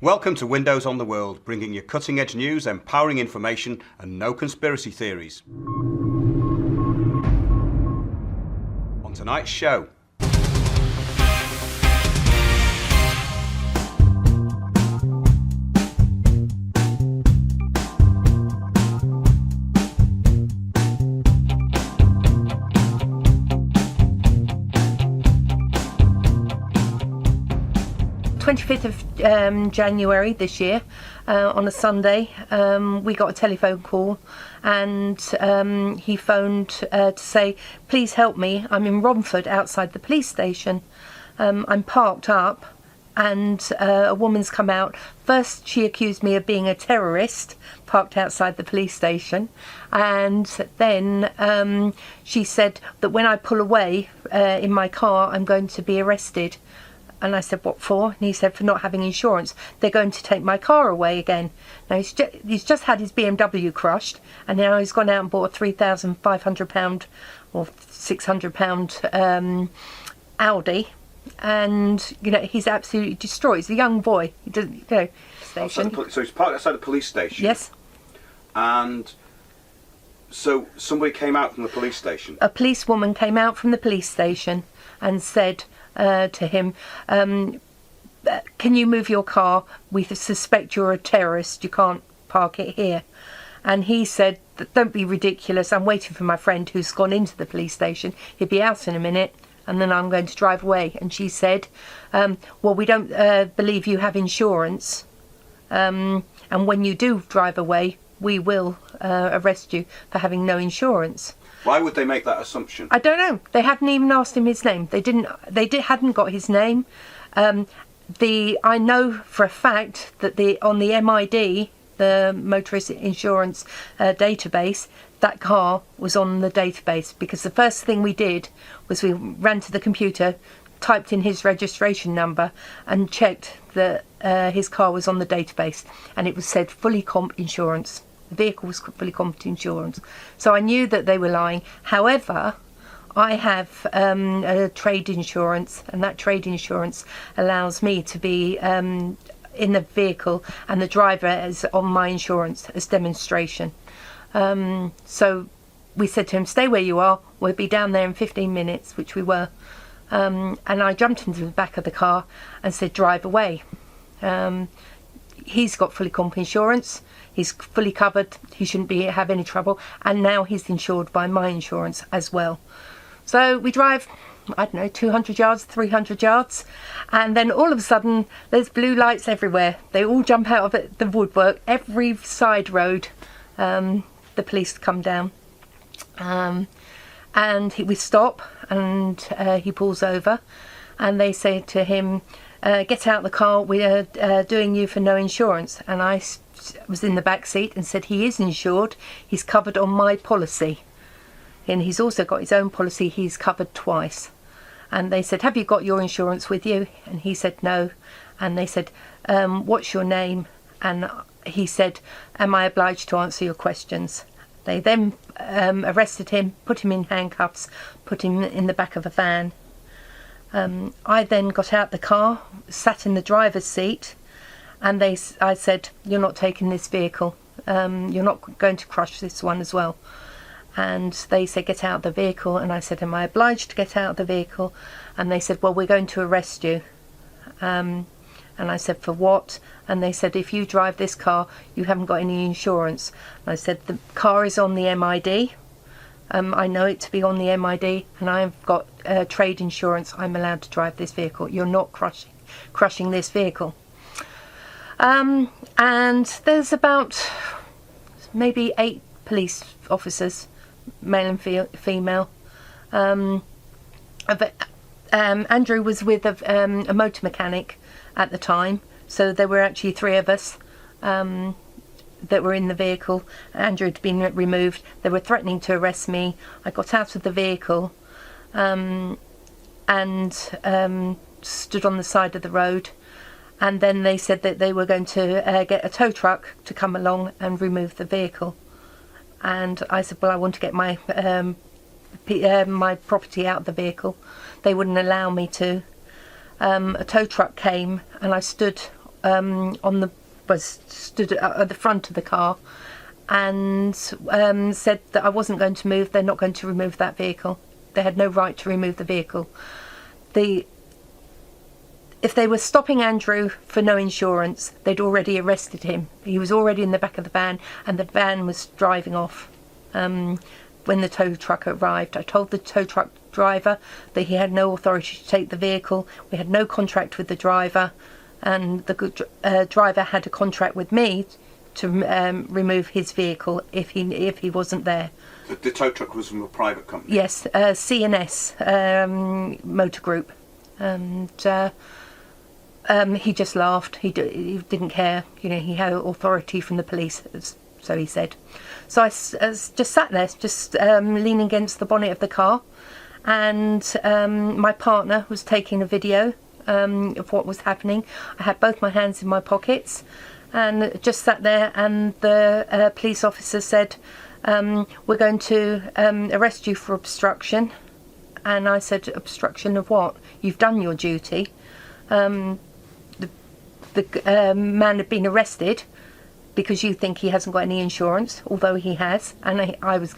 Welcome to Windows on the World, bringing you cutting-edge news, empowering information, and no conspiracy theories. On tonight's show, January this year, on a Sunday, we got a telephone call, and he phoned to say, please help me, I'm in Romford outside the police station. I'm parked up and a woman's come out. First she accused me of being a terrorist parked outside the police station, and then she said that when I pull away in my car I'm going to be arrested. And I said, what for? And he said, for not having insurance. They're going to take my car away again. Now, he's just had his BMW crushed, and now he's gone out and bought a £3,500 or £600 Audi. And, you know, he's absolutely destroyed. He's a young boy. He doesn't, you know, station. So he's parked outside the police station? Yes. And so somebody came out from the police station? A policewoman came out from the police station and said to him, can you move your car? We suspect you're a terrorist. You can't park it here. And he said, don't be ridiculous. I'm waiting for my friend who's gone into the police station. He'll be out in a minute, and then I'm going to drive away. And she said, well, we don't believe you have insurance. And when you do drive away, we will arrest you for having no insurance. Why would they make that assumption? I don't know. They hadn't even asked him his name. Hadn't got his name. I know for a fact that on the MID, the motorist insurance database, that car was on the database, because the first thing we did was we ran to the computer, typed in his registration number and checked that his car was on the database, and it was said fully comp insurance. The vehicle was fully comp insurance. So I knew that they were lying. However, I have a trade insurance, and that trade insurance allows me to be in the vehicle, and the driver is on my insurance as demonstration. So we said to him, stay where you are, we'll be down there in 15 minutes, which we were. And I jumped into the back of the car and said, drive away. He's got fully comp insurance. He's fully covered. He shouldn't have any trouble. And now he's insured by my insurance as well. So we drive, I don't know, 200 yards, 300 yards. And then all of a sudden, there's blue lights everywhere. They all jump out of the woodwork. Every side road, the police come down. And we stop, and he pulls over. And they say to him, get out of the car, we are doing you for no insurance. And I was in the back seat and said, he is insured, he's covered on my policy, and he's also got his own policy, he's covered twice. And they said, have you got your insurance with you? And he said no. And they said, what's your name? And he said, am I obliged to answer your questions? They then arrested him, put him in handcuffs, put him in the back of a van. I then got out the car, sat in the driver's seat, and I said, you're not taking this vehicle. You're not going to crush this one as well. And they said, get out of the vehicle. And I said, am I obliged to get out of the vehicle? And they said, well, we're going to arrest you. And I said, for what? And they said, if you drive this car, you haven't got any insurance. And I said, the car is on the MID. I know it to be on the MID, and I've got trade insurance. I'm allowed to drive this vehicle. You're not crushing this vehicle. And there's about maybe 8 police officers, male and female. But Andrew was with a motor mechanic at the time, so there were actually 3 of us that were in the vehicle. Andrew had been removed. They were threatening to arrest me. I got out of the vehicle and stood on the side of the road, and then they said that they were going to get a tow truck to come along and remove the vehicle. And I said, well, I want to get my my property out of the vehicle. They wouldn't allow me to. A tow truck came, and I stood stood at the front of the car and said that I wasn't going to move. They're not going to remove that vehicle. They had no right to remove the vehicle. If they were stopping Andrew for no insurance, they'd already arrested him. He was already in the back of the van, and the van was driving off when the tow truck arrived. I told the tow truck driver that he had no authority to take the vehicle. We had no contract with the driver, and the driver had a contract with me to remove his vehicle if he wasn't there. The tow truck was from a private company? Yes, C&S Motor Group. And he just laughed. He didn't care. You know, he had authority from the police, so he said. So I just sat there, just leaning against the bonnet of the car, and my partner was taking a video of what was happening. I had both my hands in my pockets and just sat there, and the police officer said, we're going to arrest you for obstruction. And I said, obstruction of what? You've done your duty. The man had been arrested because you think he hasn't got any insurance, although he has, and I was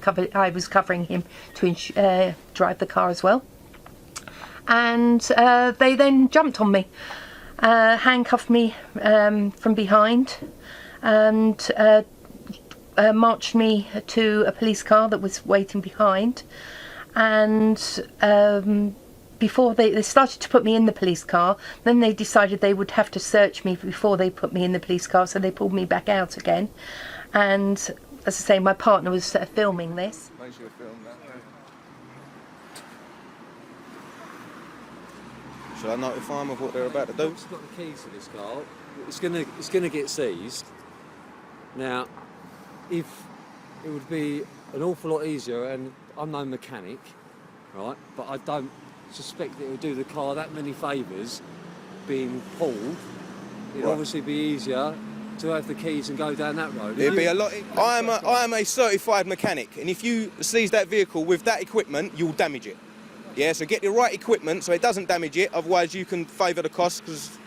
covering him to drive the car as well. And they then jumped on me, handcuffed me from behind, and marched me to a police car that was waiting behind. And before they started to put me in the police car, then they decided they would have to search me before they put me in the police car, so they pulled me back out again. And as I say, my partner was filming this. Make sure you film that. Should I notify them of what they're about to do? It's got the keys to this car. It's gonna get seized. Now, if it would be an awful lot easier, and I'm no mechanic, right? But I don't suspect that it would do the car that many favours being pulled. It'd obviously be easier to have the keys and go down that road. It'd be a lot. I am a certified mechanic, and if you seize that vehicle with that equipment, you'll damage it. Yeah, so get the right equipment so it doesn't damage it. Otherwise, you can favour the cost, because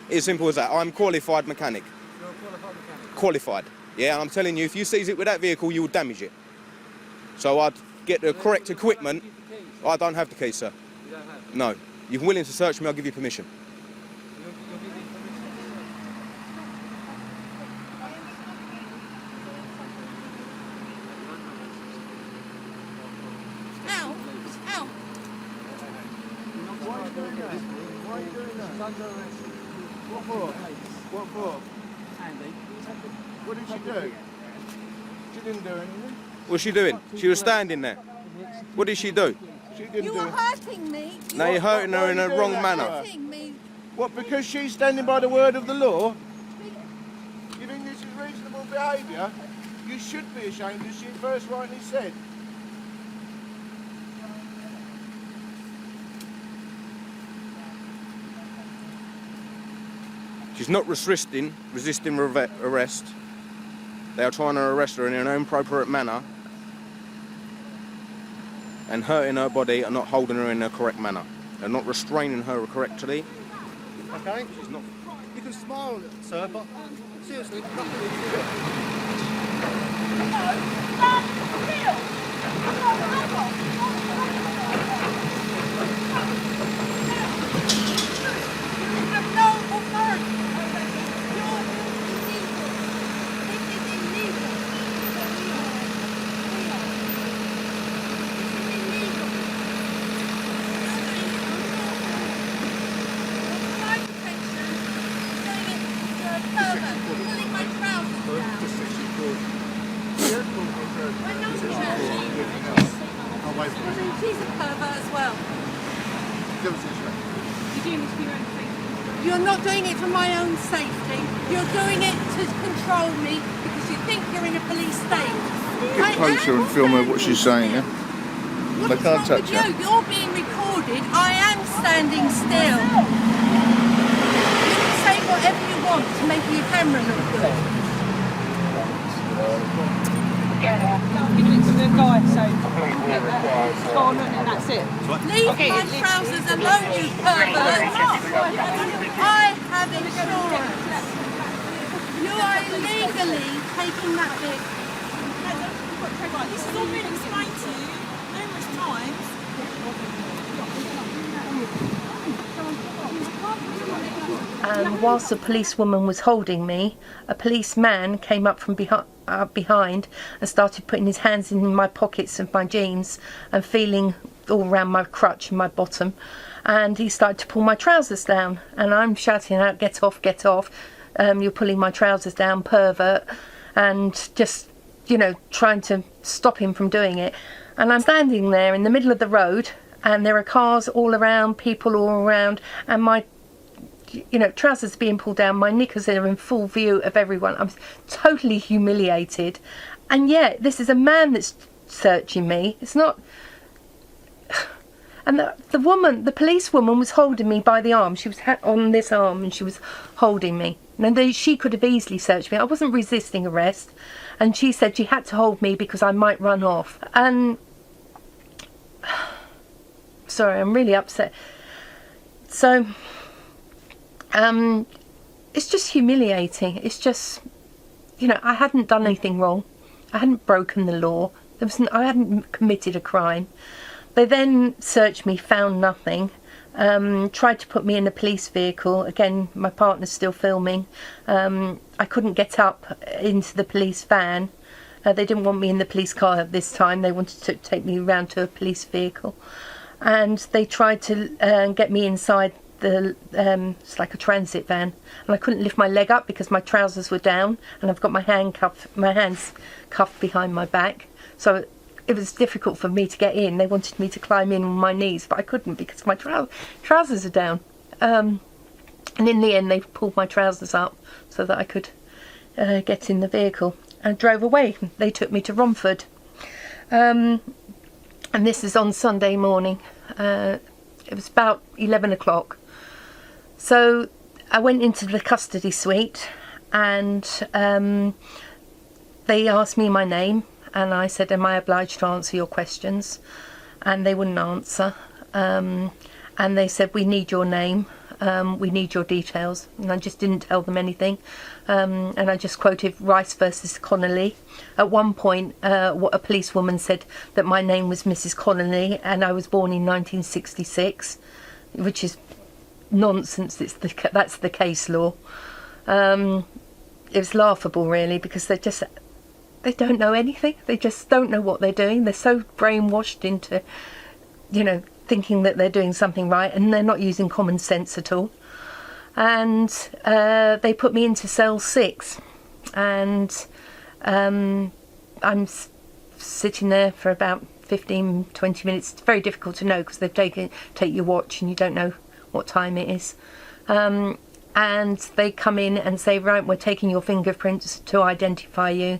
it's as simple as that. I'm a qualified mechanic. You're a qualified mechanic? Qualified. Yeah, and I'm telling you, if you seize it with that vehicle, you will damage it. So I'd get the correct equipment. I don't have the keys, sir. You don't have them? No. You're willing to search me, I'll give you permission. You'll give me permission? Ow! Ow! Why are you doing that? Why are you doing that? Under arrest. What for? What for? Andy, What did she do? She didn't do anything. What's she doing? She was standing there. What did she do? She didn't You do are it. hurting me. Now you're hurting her in a wrong manner. Hurting me. What, because she's standing by the word of the law? You think this is reasonable behaviour? You should be ashamed, as she first rightly said. She's not resisting arrest. They are trying to arrest her in an inappropriate manner and hurting her body and not holding her in the correct manner. They're not restraining her correctly. Okay? She's not. You can smile, sir, but seriously, nothing to She's a pervert as well. You're doing it for your own safety. You're not doing it for my own safety. You're doing it to control me because you think you're in a police state. Get closer and film her what she's saying, yeah? What They is can't wrong touch with her. you? You're being recorded. I am standing still. You can say whatever you want to make your camera look good. I'm giving it to the guy, so it's gone and that's it. Leave my trousers alone, you pervert. I have insurance. You are illegally taking that vehicle. This has all been explained to you numerous times. And whilst the policewoman was holding me, a policeman came up from behind and started putting his hands in my pockets of my jeans and feeling all around my crotch and my bottom, and he started to pull my trousers down, and I'm shouting out, get off, you're pulling my trousers down, pervert, and just, you know, trying to stop him from doing it. And I'm standing there in the middle of the road, and there are cars all around, people all around, and my, you know, trousers being pulled down, my knickers are in full view of everyone. I'm totally humiliated, and yet this is a man that's searching me. It's not. And the policewoman was holding me by the arm. She was on this arm and she was holding me. And she could have easily searched me. I wasn't resisting arrest, and she said she had to hold me because I might run off. And sorry, I'm really upset. So it's just humiliating. It's just, you know, I hadn't done anything wrong. I hadn't broken the law. I hadn't committed a crime. They then searched me, found nothing, tried to put me in a police vehicle. Again, my partner's still filming. I couldn't get up into the police van. They didn't want me in the police car at this time. They wanted to take me around to a police vehicle. And they tried to get me inside it's like a transit van, and I couldn't lift my leg up because my trousers were down, and I've got my hands cuffed behind my back, so it was difficult for me to get in. They wanted me to climb in on my knees, but I couldn't because my trousers are down. And in the end, they pulled my trousers up so that I could get in the vehicle and drove away. They took me to Romford, and this is on Sunday morning. It was about 11 o'clock. So I went into the custody suite, and they asked me my name, and I said, am I obliged to answer your questions? And they wouldn't answer. And they said, we need your name, we need your details. And I just didn't tell them anything. And I just quoted Rice versus Connolly. At one point, a policewoman said that my name was Mrs. Connolly and I was born in 1966, which is nonsense. That's the case law. It was laughable, really, because they don't know anything. They just don't know what they're doing. They're so brainwashed into, you know, thinking that they're doing something right, and they're not using common sense at all. And they put me into cell 6, and I'm sitting there for about 15-20 minutes. It's very difficult to know because they've take your watch and you don't know what time it is. And they come in and say, right, we're taking your fingerprints to identify you.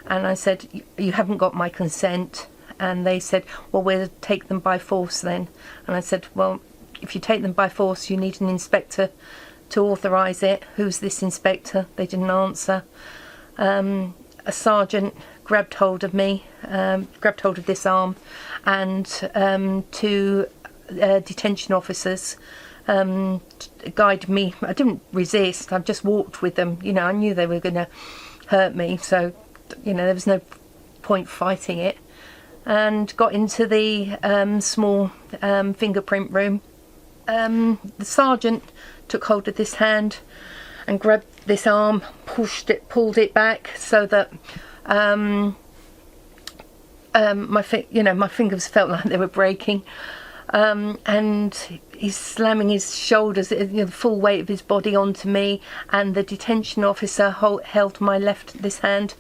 And I said, you haven't got my consent. And they said, well, we'll take them by force then. And I said, well, if you take them by force, you need an inspector to authorise it. Who's this inspector? They didn't answer. A sergeant grabbed hold of me, grabbed hold of this arm, and two detention officers guided me. I didn't resist. I just walked with them. You know, I knew they were going to hurt me, so, you know, there was no point fighting it. And got into the small fingerprint room. The sergeant took hold of this hand and grabbed this arm, pulled it back so that my fingers felt like they were breaking. And he's slamming his shoulders, the full weight of his body onto me, and the detention officer held my this hand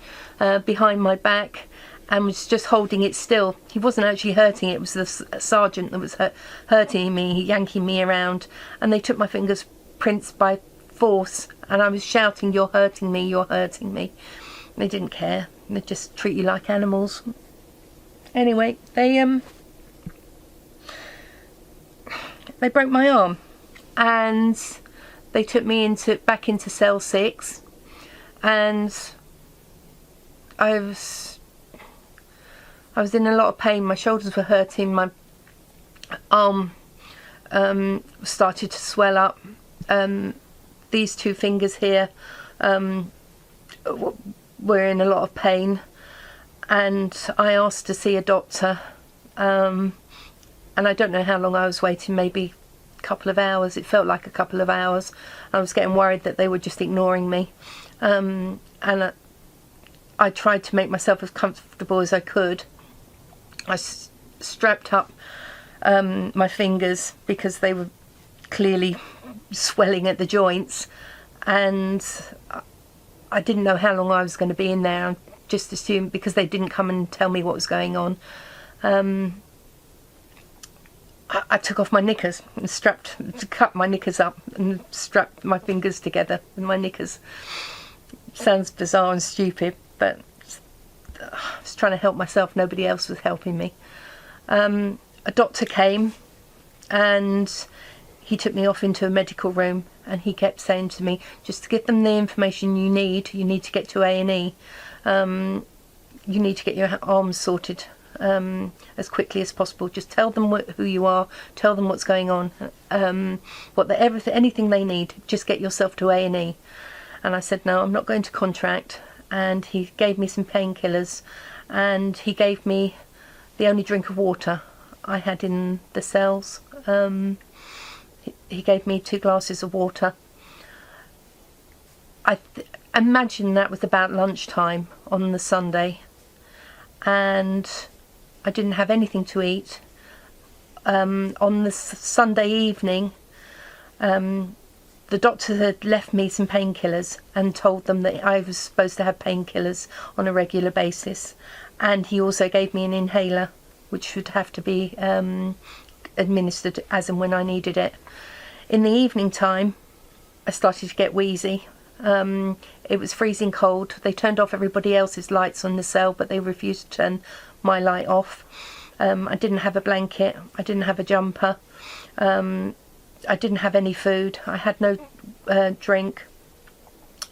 behind my back, and was just holding it still. He wasn't actually hurting it was the sergeant that was hurting me, yanking me around, and they took my fingerprints by force, and I was shouting, "You're hurting me, you're hurting me." They didn't care. They just treat you like animals. Anyway, they broke my arm, and they took me back into cell 6, and I was in a lot of pain. My shoulders were hurting, my arm started to swell up. These 2 fingers here were in a lot of pain, and I asked to see a doctor, and I don't know how long I was waiting, maybe a couple of hours. It felt like a couple of hours. I was getting worried that they were just ignoring me, and I tried to make myself as comfortable as I could. I strapped up my fingers because they were clearly swelling at the joints, and I didn't know how long I was going to be in there. I just assumed, because they didn't come and tell me what was going on, I took off my knickers and cut my knickers up and strapped my fingers together with my knickers. Sounds bizarre and stupid, but I was trying to help myself. Nobody else was helping me. A doctor came, and he took me off into a medical room, and he kept saying to me, just to get them the information you need to get to A&E. You need to get your arms sorted as quickly as possible. Just tell them who you are, tell them what's going on, anything they need. Just get yourself to A&E. And I said, no, I'm not going to contract. And he gave me some painkillers, and he gave me the only drink of water I had in the cells. He gave me 2 glasses of water. I imagine that was about lunchtime on the Sunday, and I didn't have anything to eat. On the Sunday evening, the doctor had left me some painkillers and told them that I was supposed to have painkillers on a regular basis, and he also gave me an inhaler which would have to be administered as and when I needed it. In the evening time, I started to get wheezy. It was freezing cold. They turned off everybody else's lights on the cell, but they refused to turn my light off. I didn't have a blanket. I didn't have a jumper. I didn't have any food. I had no drink.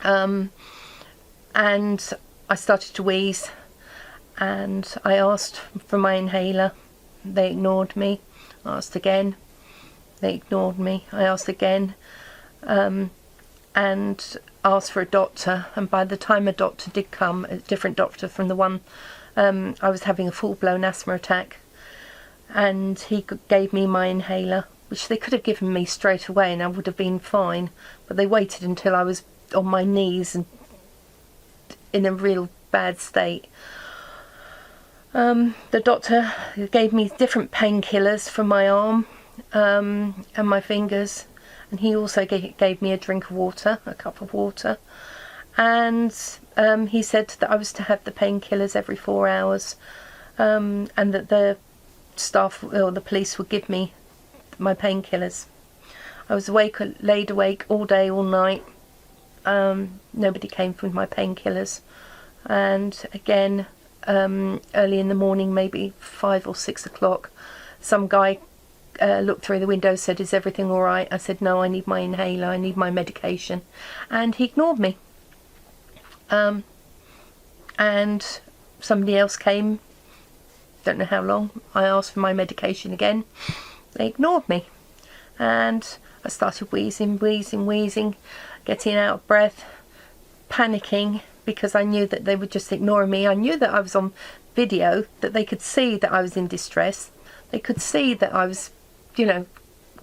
And I started to wheeze, and I asked for my inhaler. They ignored me. I asked again. They ignored me. I asked again, and asked for a doctor. And by the time a doctor did come, a different doctor from the one, I was having a full-blown asthma attack, and he gave me my inhaler, which they could have given me straight away and I would have been fine, but they waited until I was on my knees and in a real bad state. The doctor gave me different painkillers for my arm and my fingers, and he also gave me a drink of water, a cup of water, and he said that I was to have the painkillers every 4 hours, and that the staff or the police would give me my painkillers. I was laid awake all day, all night. Nobody came with my painkillers, and again, early in the morning, maybe 5 or 6 o'clock, some guy looked through the window, said, "Is everything all right?" I said, "No, I need my inhaler, I need my medication," and he ignored me. And somebody else came, don't know how long. I asked for my medication again. They ignored me, and I started wheezing, getting out of breath, panicking, because I knew that they were just ignoring me. I knew that I was on video, that they could see that I was in distress. They could see that I was,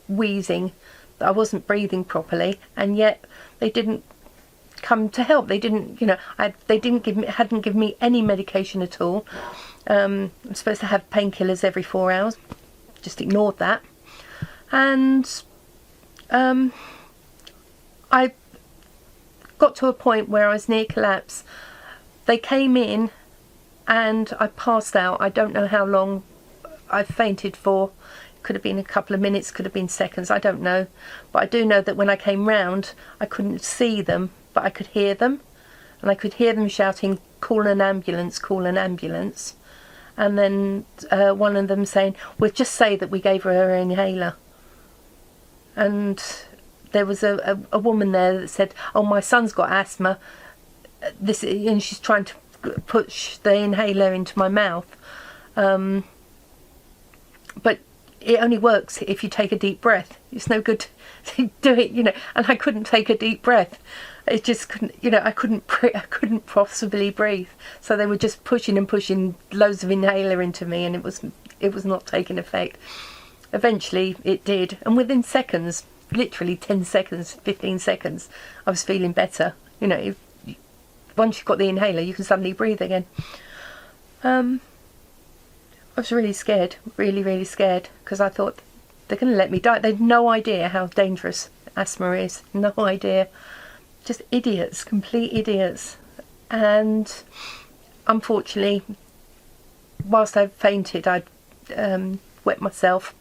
wheezing, that I wasn't breathing properly, and yet they didn't come to help. They didn't, hadn't given me any medication at all. I'm supposed to have painkillers every 4 hours. Just ignored that, and I got to a point where I was near collapse. They came in and I passed out. I don't know how long I fainted for. Could have been a couple of minutes, could have been seconds, I don't know. But I do know that when I came round, I couldn't see them, but I could hear them. And I could hear them shouting, call an ambulance, call an ambulance. And then one of them saying, well, just say that we gave her an inhaler. And there was a woman there that said, oh, my son's got asthma. And she's trying to push the inhaler into my mouth. But it only works if you take a deep breath. It's no good to do it, you know. And I couldn't take a deep breath. It just couldn't, you know. I couldn't possibly breathe. So they were just pushing and pushing loads of inhaler into me, and it was not taking effect. Eventually, it did, and within seconds, literally 10 seconds, 15 seconds, I was feeling better. You know, once you've got the inhaler, you can suddenly breathe again. I was really scared, really scared, because I thought they're going to let me die. They had no idea how dangerous asthma is. No idea. Just idiots, complete idiots. And unfortunately, whilst I fainted, I wet myself.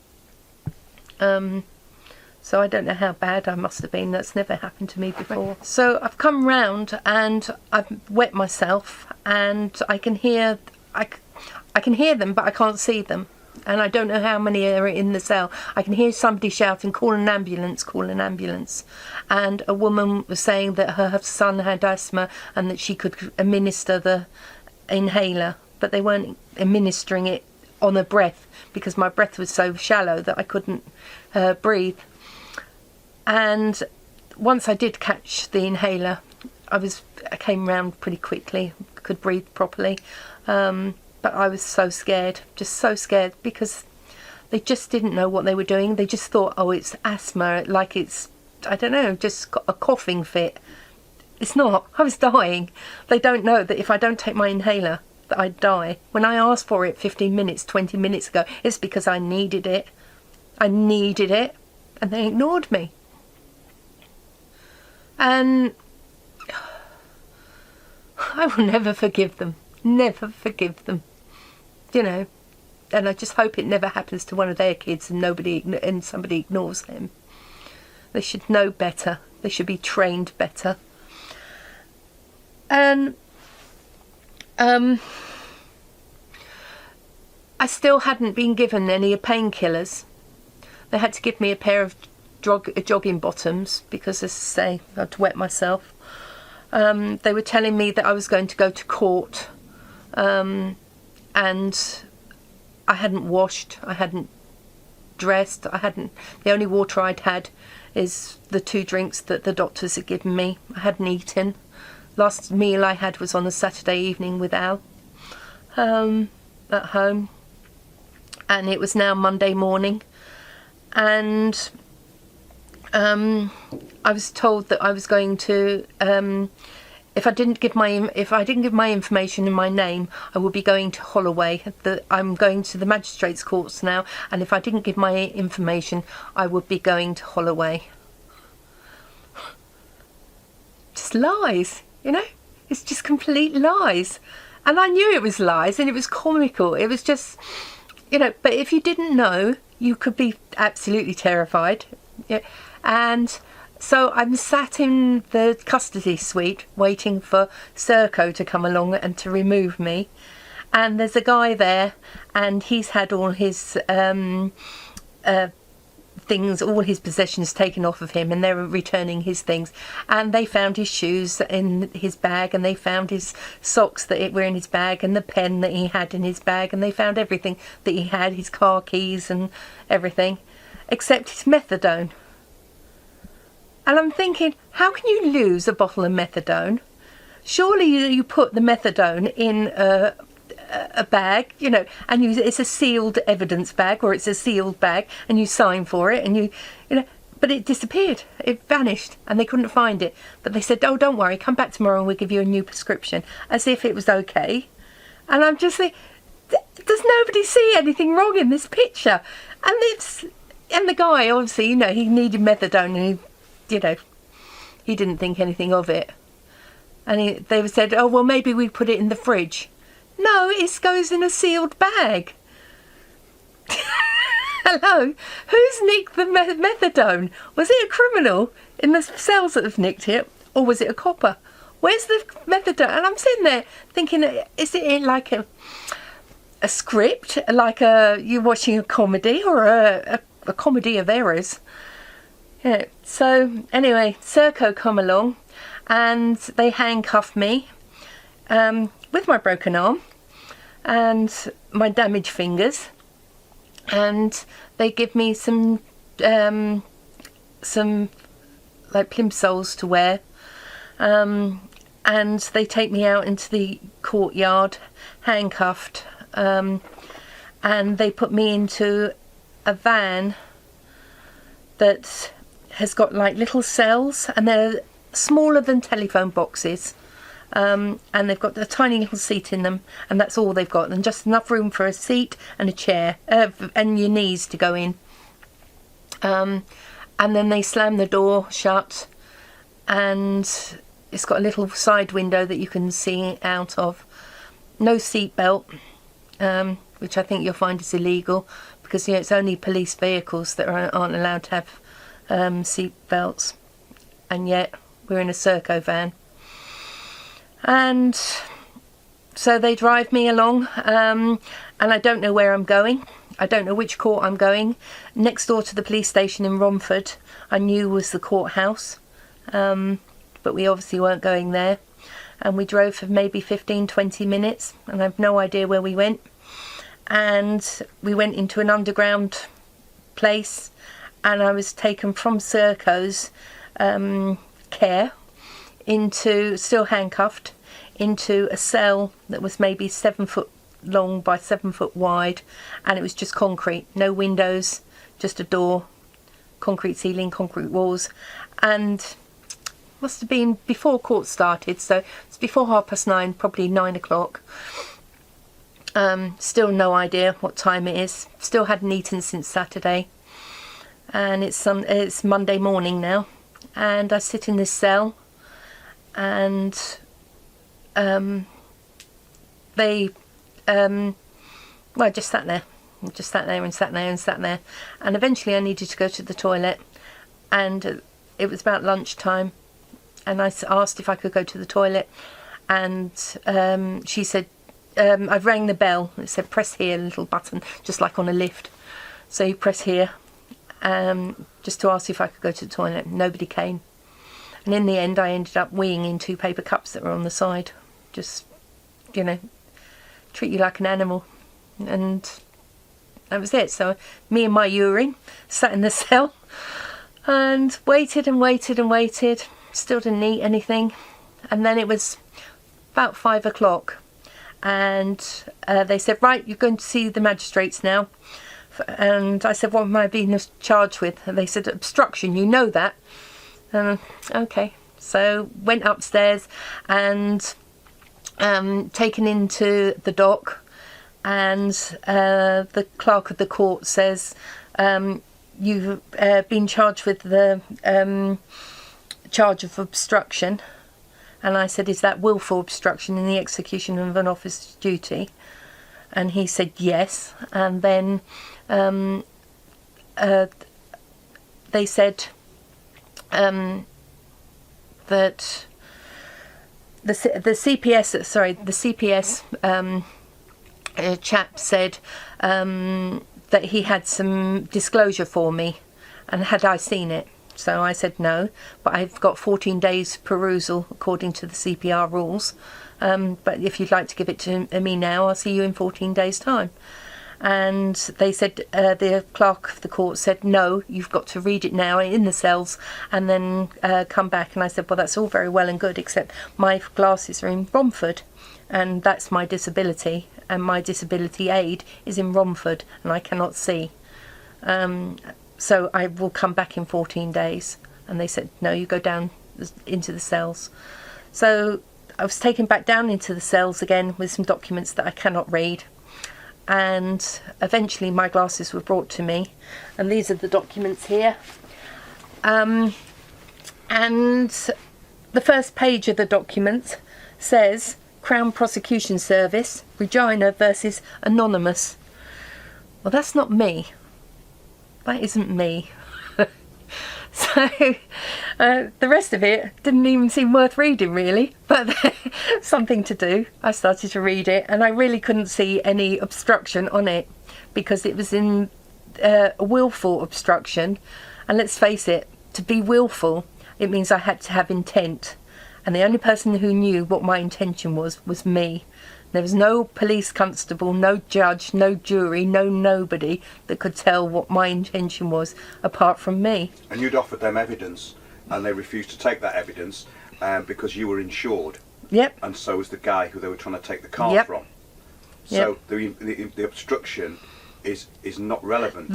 So I don't know how bad I must have been. That's never happened to me before. So I've come round and I've wet myself, and I can hear them, but I can't see them. And I don't know how many are in the cell. I can hear somebody shouting, call an ambulance, call an ambulance. And a woman was saying that her son had asthma and that she could administer the inhaler, but they weren't administering it on a breath because my breath was so shallow that I couldn't breathe. And once I did catch the inhaler, I came round pretty quickly, could breathe properly. But I was so scared, just so scared, because they just didn't know what they were doing. They just thought, oh, it's asthma, like it's, I don't know, just got a coughing fit. It's not. I was dying. They don't know that if I don't take my inhaler, that I'd die. When I asked for it 15 minutes, 20 minutes ago, it's because I needed it. I needed it, and they ignored me. And I will never forgive them. Never forgive them. You know, and I just hope it never happens to one of their kids and somebody ignores them. They should know better. They should be trained better. And I still hadn't been given any painkillers. They had to give me a pair of jogging bottoms because, as I say, I had to wet myself. They were telling me that I was going to go to court. And I hadn't washed, I hadn't dressed, the only water I'd had is the 2 drinks that the doctors had given me. I hadn't eaten. Last meal I had was on a Saturday evening with Al, at home. And it was now Monday morning. And I was told that I was going to, if I didn't give my information in my name, I would be going to Holloway. I'm going to the magistrates' courts now, and if I didn't give my information, I would be going to Holloway. Just lies, you know? It's just complete lies. And I knew it was lies, and it was comical. It was just, you know, but if you didn't know, you could be absolutely terrified. Yeah. And so I'm sat in the custody suite waiting for Serco to come along and to remove me. And there's a guy there, and he's had all his things, all his possessions taken off of him, and they're returning his things. And they found his shoes in his bag, and they found his socks that were in his bag, and the pen that he had in his bag, and they found everything that he had, his car keys and everything, except his methadone. And I'm thinking, how can you lose a bottle of methadone? Surely you put the methadone in a bag, you know, and it's a sealed evidence bag, or it's a sealed bag, and you sign for it, and you know, but it disappeared. It vanished, and they couldn't find it. But they said, oh, don't worry, come back tomorrow and we'll give you a new prescription, as if it was okay. And I'm just thinking, does nobody see anything wrong in this picture? And the guy, obviously, you know, he needed methadone, and he didn't think anything of it. And they said, oh, well, maybe we put it in the fridge. No, it goes in a sealed bag. Hello, who's nicked the methadone? Was it a criminal in the cells that have nicked it, or was it a copper? Where's the methadone? And I'm sitting there thinking, is it in like a script, like you're watching a comedy, or a comedy of errors? Yeah. So anyway, Serco come along, and they handcuffed me with my broken arm and my damaged fingers, and they give me some like plimsolls to wear, and they take me out into the courtyard handcuffed, and they put me into a van that has got like little cells, and they're smaller than telephone boxes, and they've got a tiny little seat in them, and that's all they've got, and just enough room for a seat and a chair, and your knees to go in, and then they slam the door shut, and it's got a little side window that you can see out of. No seat belt, which I think you'll find is illegal, because it's only police vehicles that aren't allowed to have seat belts, and yet we're in a Serco van. And so they drive me along, and I don't know where I'm going. I don't know which court I'm going. Next door to the police station in Romford, I knew was the courthouse, but we obviously weren't going there. And we drove for maybe 15-20 minutes, and I have no idea where we went. And we went into an underground place, and I was taken from Serco's care into, still handcuffed, into a cell that was maybe 7 foot long by 7 foot wide, and it was just concrete, no windows, just a door, concrete ceiling, concrete walls, and must have been before court started, so it's before 9:30, probably 9 o'clock. Still no idea what time it is, still hadn't eaten since Saturday, and it's Monday morning now, and I sit in this cell, and they well, I just sat there and sat there and sat there and sat there, and eventually I needed to go to the toilet, and it was about lunchtime, and I asked if I could go to the toilet, and she said, I rang the bell, it said press here, a little button, just like on a lift, so you press here, just to ask if I could go to the toilet. Nobody came, and in the end I ended up weeing in 2 paper cups that were on the side, just, you know, treat you like an animal, and that was it. So me and my urine sat in the cell and waited and waited and waited, still didn't eat anything, and then it was about 5 o'clock, and they said, right, you're going to see the magistrates now. And I said, what am I being charged with? And they said, obstruction, you know that. Okay, so went upstairs and taken into the dock, and the clerk of the court says, you've been charged with the charge of obstruction. And I said, is that willful obstruction in the execution of an officer's duty? And he said yes. And then they said that the CPS chap said that he had some disclosure for me, and had I seen it. So I said no, but I've got 14 days perusal according to the CPR rules, but if you'd like to give it to me now, I'll see you in 14 days time. And they said, the clerk of the court said, no, you've got to read it now in the cells and then come back. And I said, well, that's all very well and good, except my glasses are in Romford, and that's my disability, and my disability aid is in Romford, and I cannot see. So I will come back in 14 days. And they said, no, you go down into the cells. So I was taken back down into the cells again with some documents that I cannot read. And eventually my glasses were brought to me. And these are the documents here. And the first page of the document says, Crown Prosecution Service, Regina versus Anonymous. Well, that's not me. That isn't me. So the rest of it didn't even seem worth reading, really, but something to do. I started to read it, and I really couldn't see any obstruction on it, because it was in a willful obstruction. And let's face it, to be willful, it means I had to have intent, and the only person who knew what my intention was me. There was no police constable, no judge, no jury, no nobody that could tell what my intention was apart from me. And you'd offered them evidence, and they refused to take that evidence because you were insured. Yep. And so was the guy who they were trying to take the car Yep. from. So Yep. the obstruction is not relevant.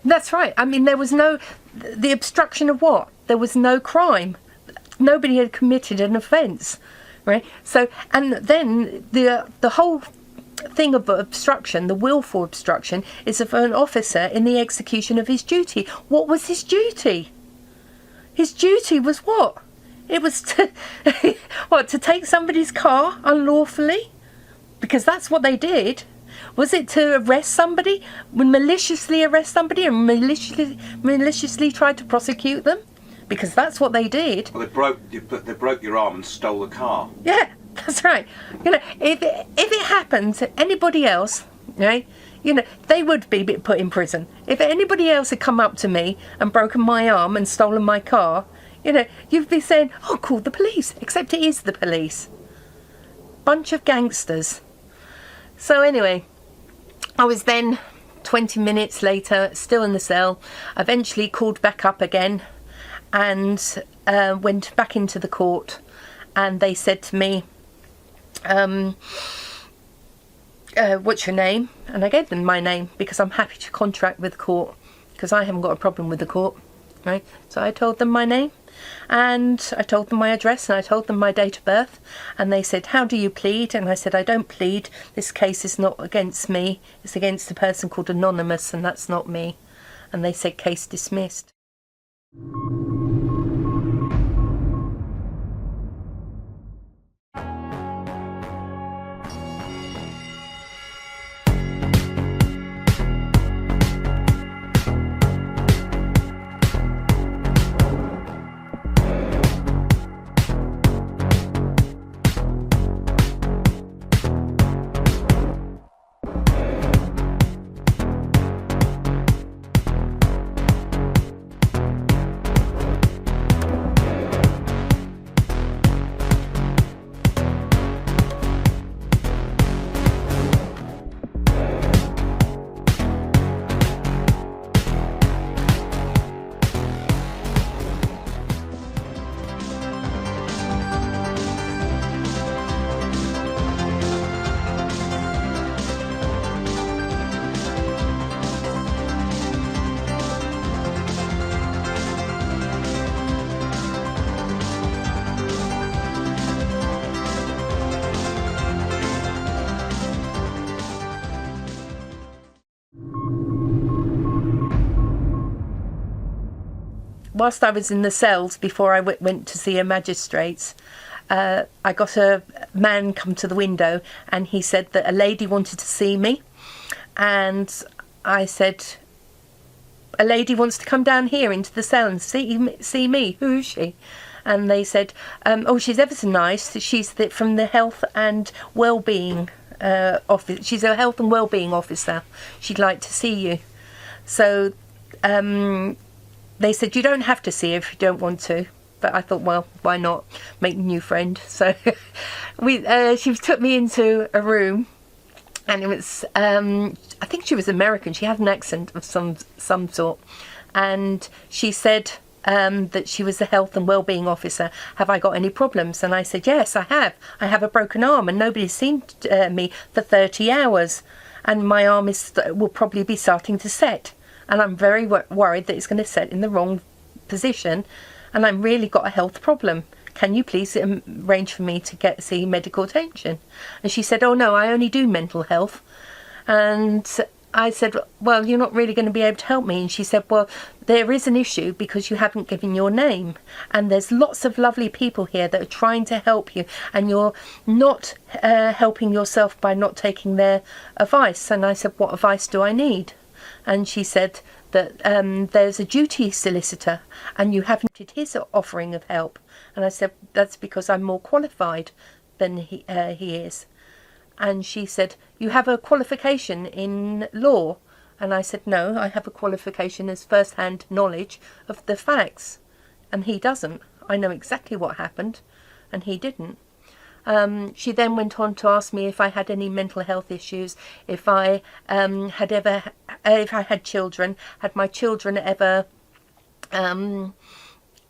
That's right. I mean, there was no... The obstruction of what? There was no crime. Nobody had committed an offence. Right, so, and then the whole thing of obstruction, the willful obstruction, is of an officer in the execution of his duty. What was his duty? His duty was what? It was to to take somebody's car unlawfully, because that's what they did. Was it to arrest somebody, maliciously arrest somebody, and maliciously try to prosecute them? Because that's what they did. Well, they broke your arm and stole the car. Yeah, that's right. You know, if it happened to anybody else, right? You know, they would be put in prison. If anybody else had come up to me and broken my arm and stolen my car, you know, you'd be saying, "Oh, call the police." Except it is the police. Bunch of gangsters. So anyway, I was then 20 minutes later, still in the cell. Eventually called back up again, and went back into the court, and they said to me, what's your name? And I gave them my name, because I'm happy to contract with the court, because I haven't got a problem with the court, right? So I told them my name, and I told them my address, and I told them my date of birth, and they said, how do you plead? And I said, I don't plead. This case is not against me. It's against a person called Anonymous, and that's not me. And they said, case dismissed. Whilst I was in the cells, before I went to see a magistrate, I got a man come to the window, and he said that a lady wanted to see me, and I said, a lady wants to come down here into the cell and see me. Who is she? And they said, oh, she's ever so nice. She's from the Health and Wellbeing office. She's a Health and Wellbeing officer. She'd like to see you. So they said, you don't have to see her if you don't want to. But I thought, well, why not make a new friend? So she took me into a room, and it was, I think she was American. She had an accent of some sort. And she said that she was the Health and Wellbeing officer. Have I got any problems? And I said, yes, I have. I have a broken arm, and nobody's seen me for 30 hours. And my arm will probably be starting to set. And I'm very worried that it's going to set in the wrong position. And I've really got a health problem. Can you please arrange for me to see medical attention? And she said, oh no, I only do mental health. And I said, well, you're not really going to be able to help me. And she said, well, there is an issue because you haven't given your name. And there's lots of lovely people here that are trying to help you. And you're not helping yourself by not taking their advice. And I said, what advice do I need? And she said that there's a duty solicitor and you haven't did his offering of help. And I said, that's because I'm more qualified than he is. And she said, you have a qualification in law? And I said, no, I have a qualification as first-hand knowledge of the facts. And he doesn't. I know exactly what happened, and he didn't. She then went on to ask me if I had any mental health issues, if I if I had children, had my children ever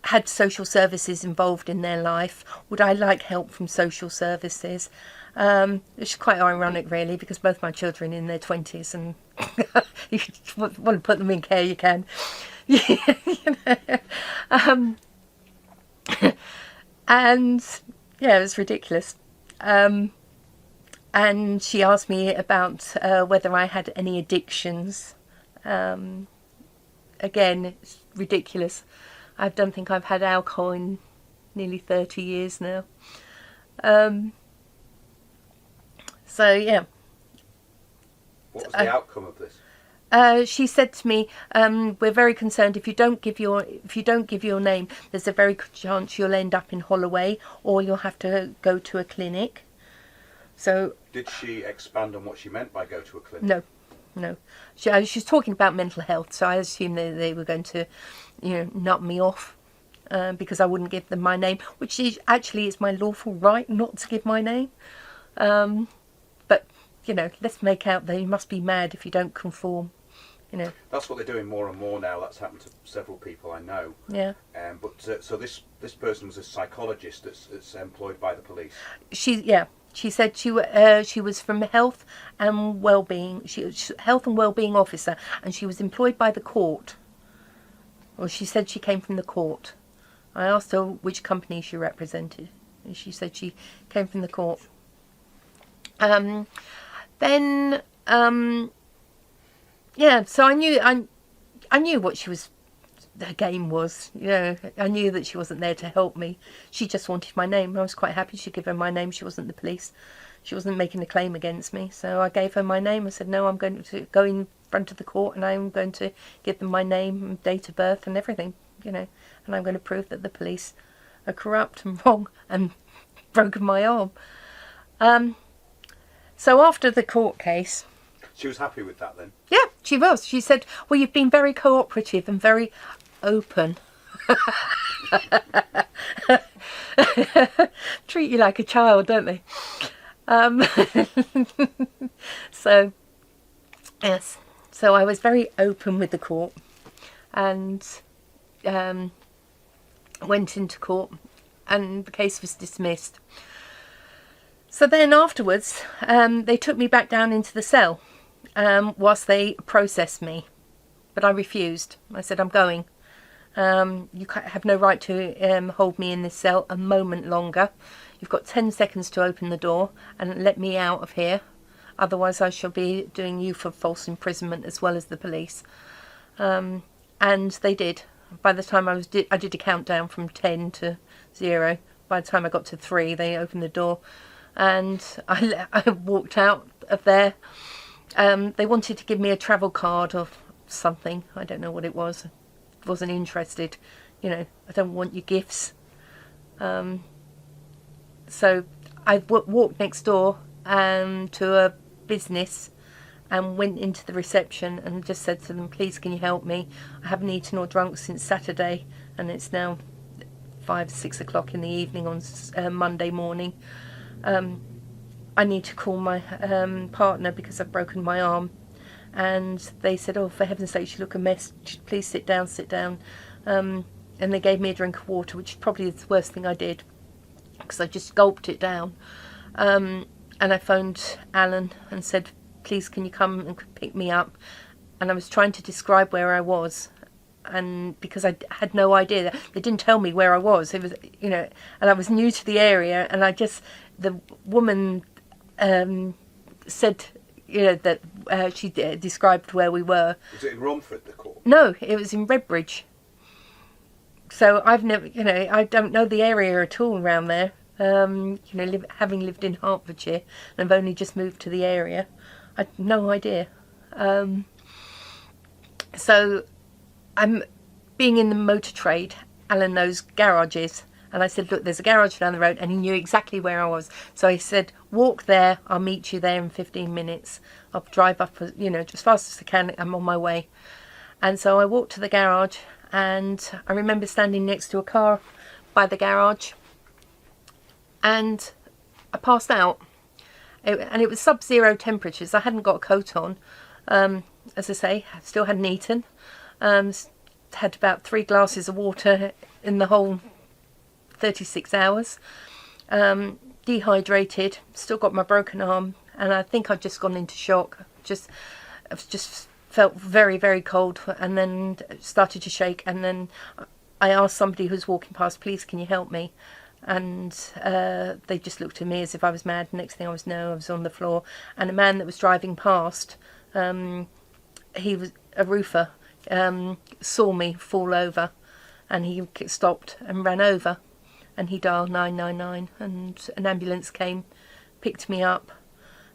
had social services involved in their life, would I like help from social services? It's quite ironic, really, because both my children are in their 20s, and if you want to put them in care, you can. And yeah, it was ridiculous. And she asked me about whether I had any addictions. Again, it's ridiculous. I don't think I've had alcohol in nearly 30 years now. So yeah. What was the outcome of this? She said to me, "We're very concerned. If you don't give your name, there's a very good chance you'll end up in Holloway, or you'll have to go to a clinic." So. Did she expand on what she meant by go to a clinic? No. She's talking about mental health, so I assumed they were going to, nut me off because I wouldn't give them my name, which actually is my lawful right not to give my name. But let's make out that you must be mad if you don't conform. That's what they're doing more and more now. That's happened to several people I know. Yeah. But so this person was a psychologist that's employed by the police. She said she was from health and well-being. She was health and well-being officer, and she was employed by the court. Well, she said she came from the court. I asked her which company she represented, and she said she came from the court. So I knew what her game was. I knew that she wasn't there to help me. She just wanted my name. I was quite happy she'd give her my name. She wasn't the police. She wasn't making a claim against me. So I gave her my name. I said, no, I'm going to go in front of the court and I'm going to give them my name and date of birth and everything, and I'm going to prove that the police are corrupt and wrong and broken my arm. So after the court case... She was happy with that then? Yeah, she was. She said, well, you've been very cooperative and very open. Treat you like a child, don't they? So, yes. So I was very open with the court and went into court and the case was dismissed. So then afterwards, they took me back down into the cell whilst they processed me. But I refused. I said, I'm going. You have no right to hold me in this cell a moment longer. You've got 10 seconds to open the door and let me out of here. Otherwise I shall be doing you for false imprisonment as well as the police. And they did. By the time I did a countdown from 10 to 0. By the time I got to 3, they opened the door. And I walked out of there. They wanted to give me a travel card or something. I don't know what it was. Wasn't interested. I don't want your gifts. So I walked next door to a business and went into the reception and just said to them, please can you help me? I haven't eaten or drunk since Saturday and it's now 5-6 o'clock in the evening on Monday morning. I need to call my partner because I've broken my arm. And they said, oh, for heaven's sake, you look a mess. Please sit down. And they gave me a drink of water, which is probably the worst thing I did because I just gulped it down. And I phoned Alan and said, please, can you come and pick me up? And I was trying to describe where I was. And because I had no idea, they didn't tell me where I was. It was, and I was new to the area. And the woman said, that she described where we were. Was it in Romford, the court? No, it was in Redbridge. So I've never, I don't know the area at all around there. Having lived in Hertfordshire and I've only just moved to the area, I had no idea. So I'm being in the motor trade. Alan knows garages, and I said, look, there's a garage down the road, and he knew exactly where I was. So he said, walk there, I'll meet you there in 15 minutes. I'll drive up, as fast as I can. I'm on my way. And so I walked to the garage, and I remember standing next to a car by the garage, and I passed out. And it was sub-zero temperatures. I hadn't got a coat on. As I say, I still hadn't eaten. Had about 3 glasses of water in the whole 36 hours. Dehydrated, still got my broken arm, and I think I'd just gone into shock. I've just felt very, very cold, and then started to shake, and then I asked somebody who was walking past, please, can you help me? And they just looked at me as if I was mad. Next thing I was on the floor, and a man that was driving past, he was a roofer, saw me fall over, and he stopped and ran over, and he dialed 999, and an ambulance came, picked me up,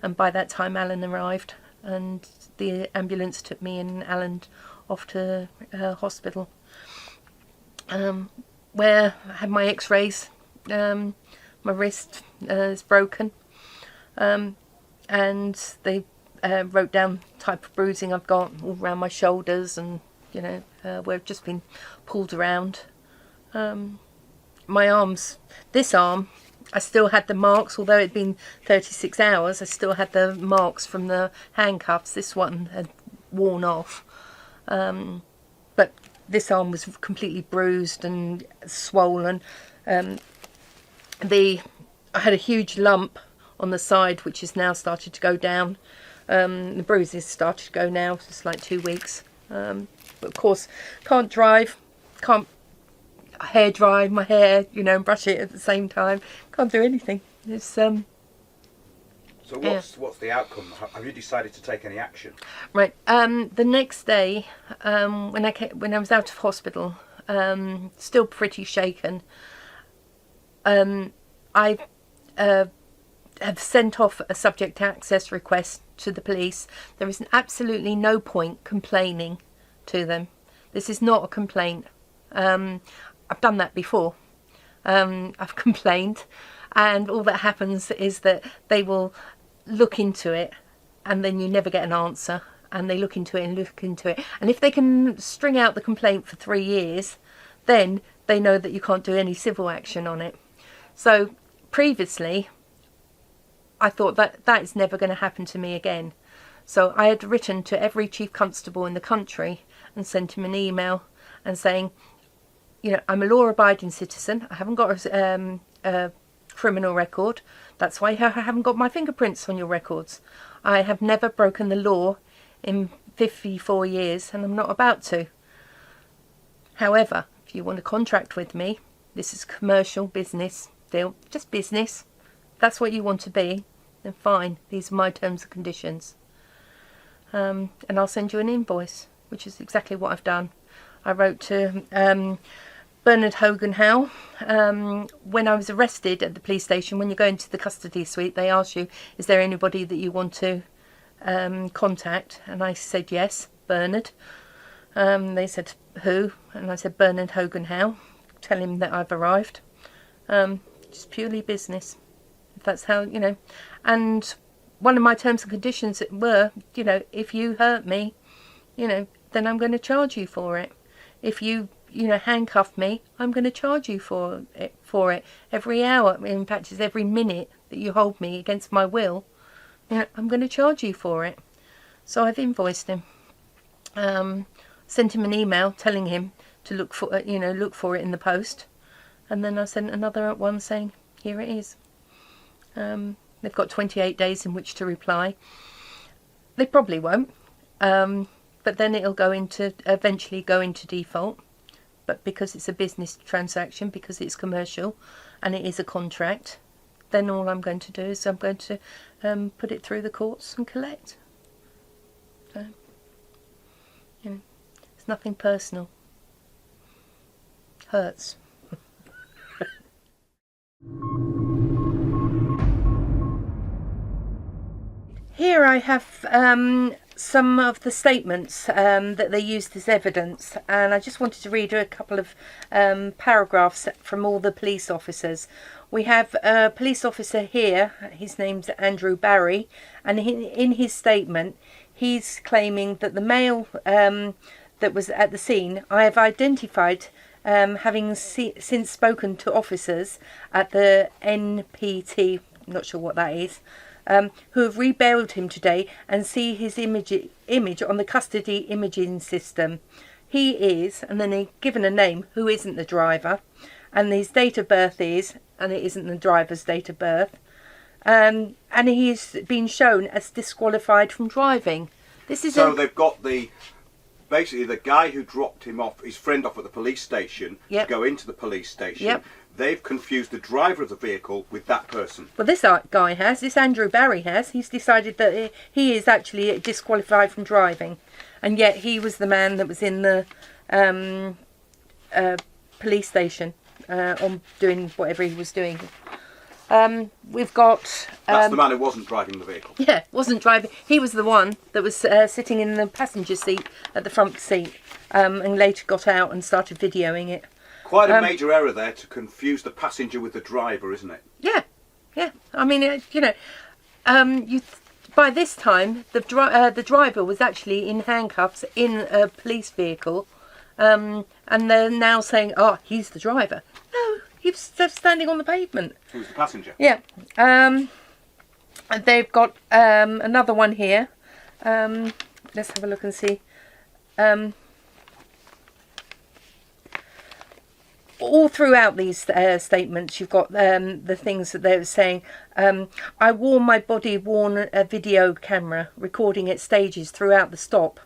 and by that time Alan arrived, and the ambulance took me and Alan off to hospital, where I had my x-rays. My wrist is broken, and they wrote down type of bruising I've got all around my shoulders, and where I've just been pulled around. My arms, this arm, I still had the marks, although it'd been 36 hours, I still had the marks from the handcuffs. This one had worn off, but this arm was completely bruised and swollen. I had a huge lump on the side, which has now started to go down. The bruises started to go now. It's like 2 weeks. But of course, can't drive, can't hair dry my hair, and brush it at the same time. Can't do anything. It's So what's the outcome? Have you decided to take any action? Right. The next day, when I was out of hospital, still pretty shaken. I have sent off a subject access request to the police. There is absolutely no point complaining to them. This is not a complaint. I've done that before. I've complained, and all that happens is that they will look into it, and then you never get an answer, and they look into it and look into it. And if they can string out the complaint for 3 years, then they know that you can't do any civil action on it. So previously, I thought that is never going to happen to me again. So I had written to every chief constable in the country and sent him an email and saying, I'm a law-abiding citizen. I haven't got a criminal record. That's why I haven't got my fingerprints on your records. I have never broken the law in 54 years, and I'm not about to. However, if you want to contract with me, this is commercial business deal, just business. If that's what you want to be, then fine. These are my terms and conditions. And I'll send you an invoice, which is exactly what I've done. I wrote to Bernard Hogan Howe. When I was arrested at the police station, when you go into the custody suite, they ask you, is there anybody that you want to contact? And I said yes, Bernard. They said, who? And I said, Bernard Hogan Howe. Tell him that I've arrived. Just purely business. If that's how, And one of my terms and conditions were, if you hurt me, then I'm going to charge you for it. If you, handcuff me, I'm going to charge you for it. Every hour, in fact, it's every minute that you hold me against my will, I'm going to charge you for it. So I've invoiced him. Sent him an email telling him to look for it in the post. And then I sent another one saying, here it is. They've got 28 days in which to reply. They probably won't, but then it'll eventually go into default. But because it's a business transaction, because it's commercial, and it is a contract, then all I'm going to do is I'm going to put it through the courts and collect. So, you know, it's nothing personal. Hurts. Here I have some of the statements that they used as evidence, and I just wanted to read a couple of paragraphs from all the police officers. We have a police officer here, his name's Andrew Barry, and in his statement he's claiming that the male that was at the scene, I have identified having since spoken to officers at the NPT, not sure what that is, who have rebailed him today and see his image on the custody imaging system. He is, and then they're given a name, who isn't the driver, and his date of birth is, and it isn't the driver's date of birth, and he's been shown as disqualified from driving. This is so they've got basically the guy who dropped him off, his friend off at the police station, Yep. to go into the police station. Yep. They've confused the driver of the vehicle with that person. Well, this guy has, this Andrew Barry has, he's decided that he is actually disqualified from driving, and yet he was the man that was in the police station on doing whatever he was doing. We've got... That's the man who wasn't driving the vehicle. Yeah, wasn't driving. He was the one that was sitting in the passenger seat at the front seat, and later got out and started videoing it. Quite a major error there to confuse the passenger with the driver, isn't it? Yeah, yeah. I mean, you know, by this time the driver was actually in handcuffs in a police vehicle, and they're now saying, "Oh, he's the driver." No, he was just standing on the pavement. He was the passenger. Yeah. And they've got another one here. Let's have a look and see. All throughout these statements, you've got the things that they were saying. I wore my body-worn video camera, recording at stages throughout the stop.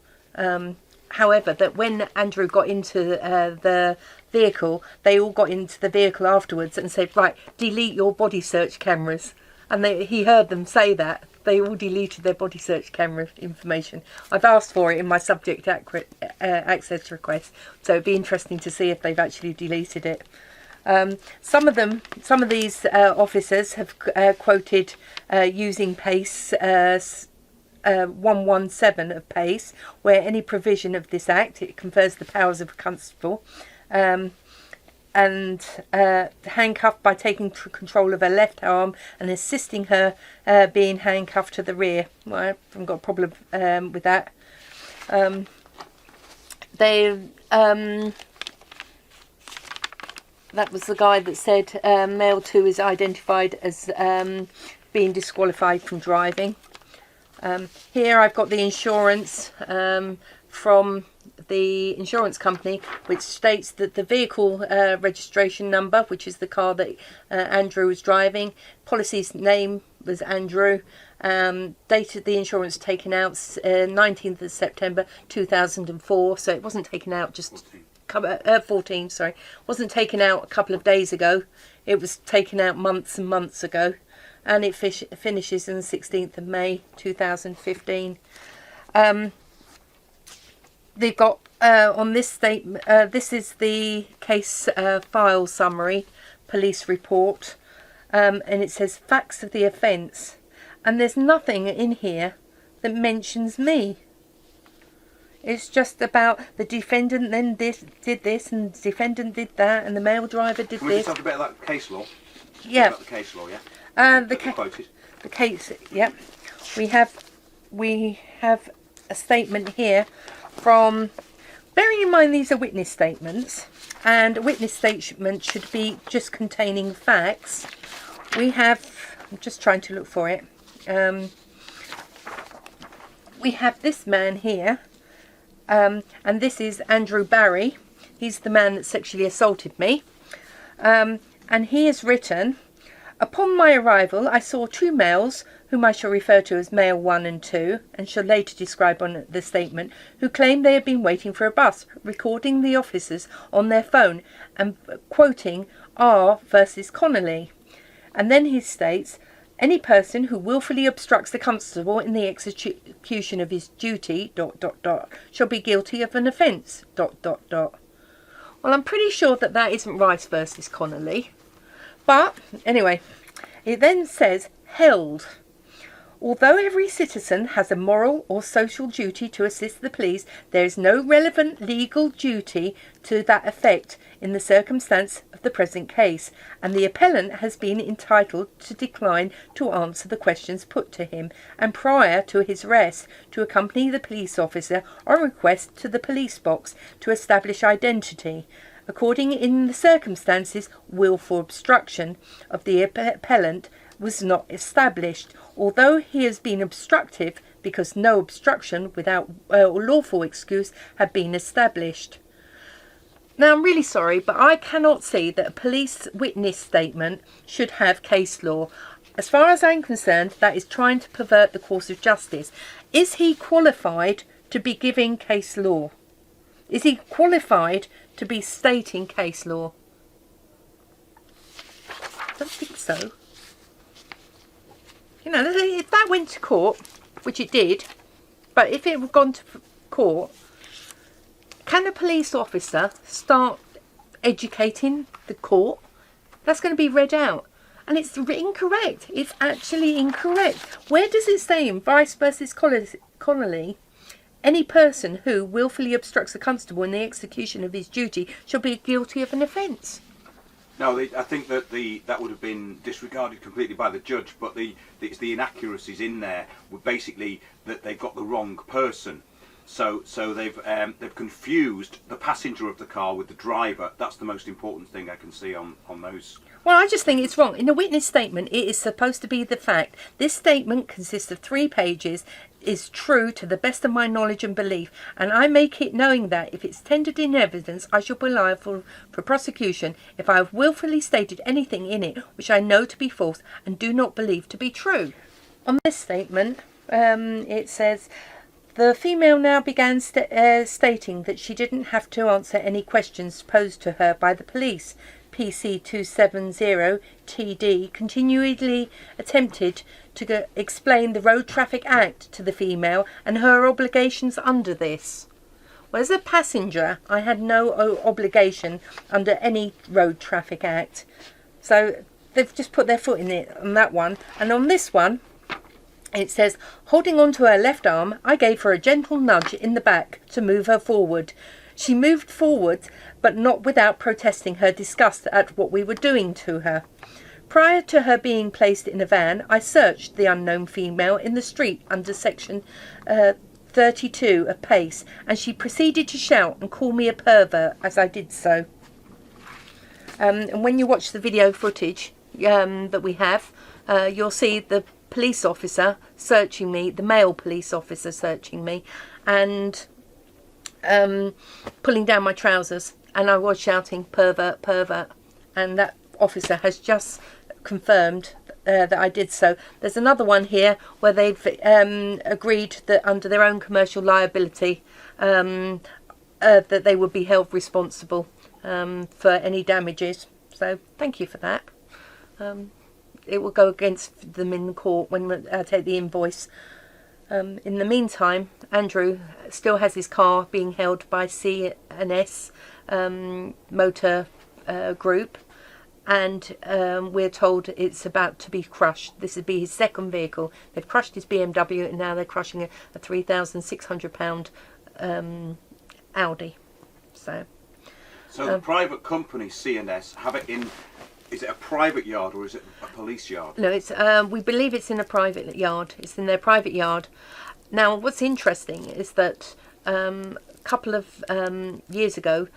However, that when Andrew got into the vehicle, they all got into the vehicle afterwards and said, right, delete your body search cameras. And he heard them say that. They all deleted their body search camera information. I've asked for it in my subject access request, so it'd be interesting to see if they've actually deleted it. Some of these officers have quoted using PACE 117 of PACE, where any provision of this act, it confers the powers of a constable, and handcuffed by taking control of her left arm and assisting her being handcuffed to the rear. Well, I haven't got a problem with that. That was the guy that said male 2 is identified as being disqualified from driving. Here I've got the insurance from the insurance company, which states that the vehicle registration number, which is the car that Andrew was driving, policy's name was Andrew, date of the insurance taken out 19th of September 2004, so it wasn't taken out just 14, sorry, wasn't taken out a couple of days ago, it was taken out months and months ago, and it finishes on the 16th of May 2015. They've got on this statement, this is the case file summary, police report, and it says facts of the offence, and there's nothing in here that mentions me. It's just about the defendant then did this and the defendant did that and the male driver did Can we this. just talk a bit about case law? Yeah. About the case law, yeah? The case, yeah. We have a statement here from, bearing in mind these are witness statements, and a witness statement should be just containing facts. We have, I'm just trying to look for it. We have this man here, and this is Andrew Barry. He's the man that sexually assaulted me. And he has written, upon my arrival, I saw 2 males, whom I shall refer to as male 1 and 2, and shall later describe on the statement, who claimed they had been waiting for a bus, recording the officers on their phone and quoting R versus Connolly. And then he states, Any person who willfully obstructs the constable in the execution of his duty, ... shall be guilty of an offence, ... Well, I'm pretty sure that that isn't Rice versus Connolly. But, anyway, it then says, held. Although every citizen has a moral or social duty to assist the police, there is no relevant legal duty to that effect in the circumstance of the present case, and the appellant has been entitled to decline to answer the questions put to him, and prior to his arrest to accompany the police officer on request to the police box to establish identity. According in the circumstances, wilful obstruction of the appellant was not established, although he has been obstructive because no obstruction without lawful excuse had been established. Now, I'm really sorry, but I cannot see that a police witness statement should have case law. As far as I'm concerned, that is trying to pervert the course of justice. Is he qualified to be giving case law? Is he qualified to be stating case law? I don't think so. You know, if that went to court, which it did, but if it had gone to court, can a police officer start educating the court? That's going to be read out. And it's incorrect. It's actually incorrect. Where does it say in Rice versus Connolly, any person who willfully obstructs a constable in the execution of his duty shall be guilty of an offence? No, I think that that would have been disregarded completely by the judge, but it's the inaccuracies in there were basically that they've got the wrong person. So they've confused the passenger of the car with the driver. That's the most important thing I can see on those. Well, I just think it's wrong. In a witness statement, it is supposed to be the fact. This statement consists of 3 pages, is true to the best of my knowledge and belief, and I make it knowing that if it's tendered in evidence, I shall be liable for prosecution if I have willfully stated anything in it which I know to be false and do not believe to be true. On this statement, it says, the female now began stating that she didn't have to answer any questions posed to her by the police. PC 270 TD continually attempted to explain the Road Traffic Act to the female and her obligations under this. Well, as a passenger, I had no obligation under any Road Traffic Act. So they've just put their foot in it on that one. And on this one, it says, holding on to her left arm, I gave her a gentle nudge in the back to move her forward. She moved forward, but not without protesting her disgust at what we were doing to her. Prior to her being placed in a van, I searched the unknown female in the street under section 32 of PACE, and she proceeded to shout and call me a pervert as I did so. And when you watch the video footage that we have, you'll see the police officer searching me, the male police officer searching me, and pulling down my trousers, and I was shouting pervert, pervert, and that officer has just confirmed that I did so. There's another one here where they've agreed that under their own commercial liability that they would be held responsible for any damages. So thank you for that. It will go against them in court when I take the invoice. In the meantime, Andrew still has his car being held by C&S Motor Group, and we're told it's about to be crushed. This would be his second vehicle. They've crushed his BMW, and now they're crushing a £3,600 Audi. So the private company C&S have it in. Is it a private yard or is it a police yard? No, it's we believe it's in a private yard. It's in their private yard. Now, what's interesting is that a couple of years ago,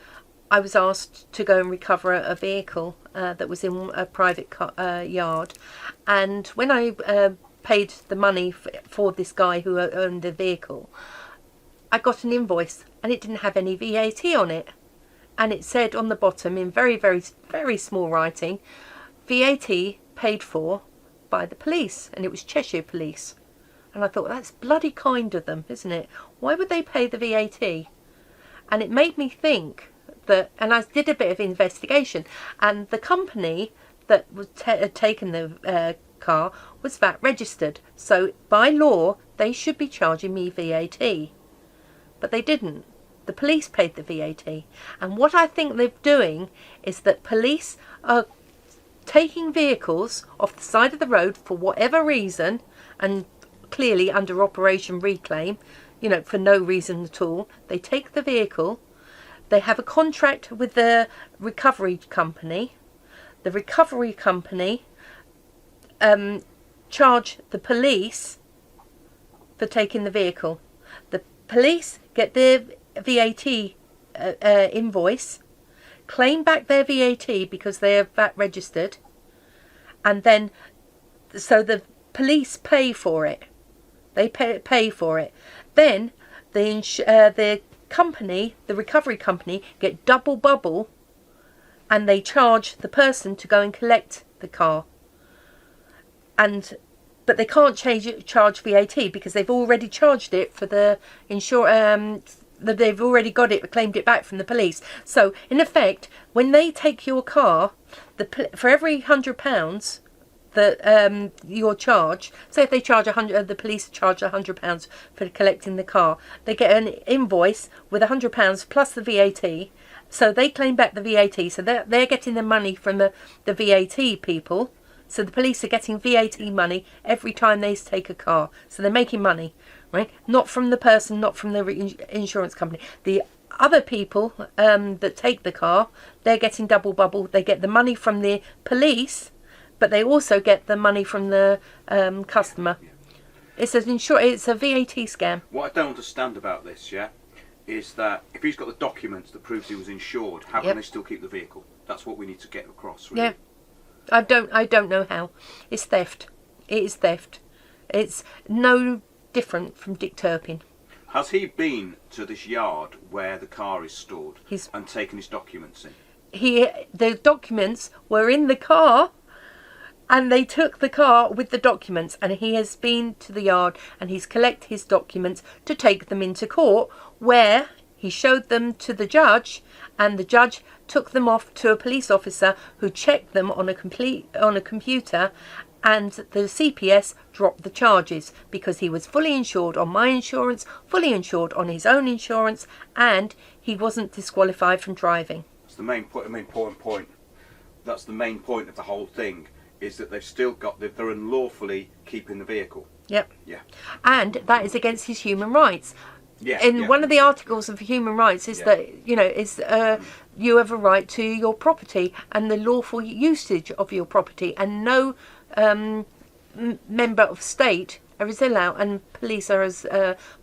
I was asked to go and recover a vehicle that was in a private yard, and when I paid the money for this guy who owned the vehicle, I got an invoice and it didn't have any VAT on it. And it said on the bottom in very, very, very small writing, VAT paid for by the police. And it was Cheshire Police. And I thought, that's bloody kind of them, isn't it? Why would they pay the VAT? And it made me think that, and I did a bit of investigation, and the company that had taken the car was VAT registered. So by law, they should be charging me VAT. But they didn't. The police paid the VAT. And what I think they're doing is that police are taking vehicles off the side of the road for whatever reason, and clearly under Operation Reclaim, you know, for no reason at all. They take the vehicle, they have a contract with the recovery company. The recovery company charge the police for taking the vehicle. The police get their VAT invoice, claim back their VAT because they are VAT registered, and then so the police pay for it. They pay for it. Then the company, the recovery company, get double bubble, and they charge the person to go and collect the car. But they can't charge VAT because they've already charged it for the they've already got it, claimed it back from the police. So in effect, when they take your car, for every £100 that your charge, say if they charge the police charge £100 for collecting the car, they get an invoice with £100 plus the VAT. So they claim back the VAT. So they're getting the money from the VAT people. So the police are getting VAT money every time they take a car. So they're making money, right? Not from the person, not from the insurance company. The other people that take the car, they're getting double bubble. They get the money from the police, but they also get the money from the customer. It's a VAT scam. What I don't understand about this, is that if he's got the documents that proves he was insured, how can they still keep the vehicle? That's what we need to get across, really. Yeah. I don't know how. It's theft. It is theft. It's no different from Dick Turpin. Has he been to this yard where the car is stored and taken his documents in? The documents were in the car, and they took the car with the documents, and he has been to the yard and he's collected his documents to take them into court, where he showed them to the judge, and the judge took them off to a police officer who checked them on a computer, and the CPS dropped the charges because he was fully insured on my insurance, fully insured on his own insurance, and he wasn't disqualified from driving. That's the main point. Important point. That's the main point of the whole thing, is that they're unlawfully keeping the vehicle. Yep. Yeah. And that is against his human rights. Yes, One of the articles of human rights is that you have a right to your property and the lawful usage of your property, and no member of state is allowed, and police are as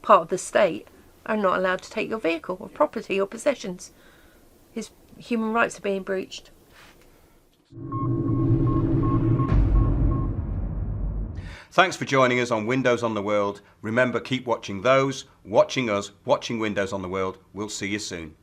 part of the state, are not allowed to take your vehicle or property or possessions. His human rights are being breached. Thanks for joining us on Windows on the World. Remember, keep watching those, watching us, watching Windows on the World. We'll see you soon.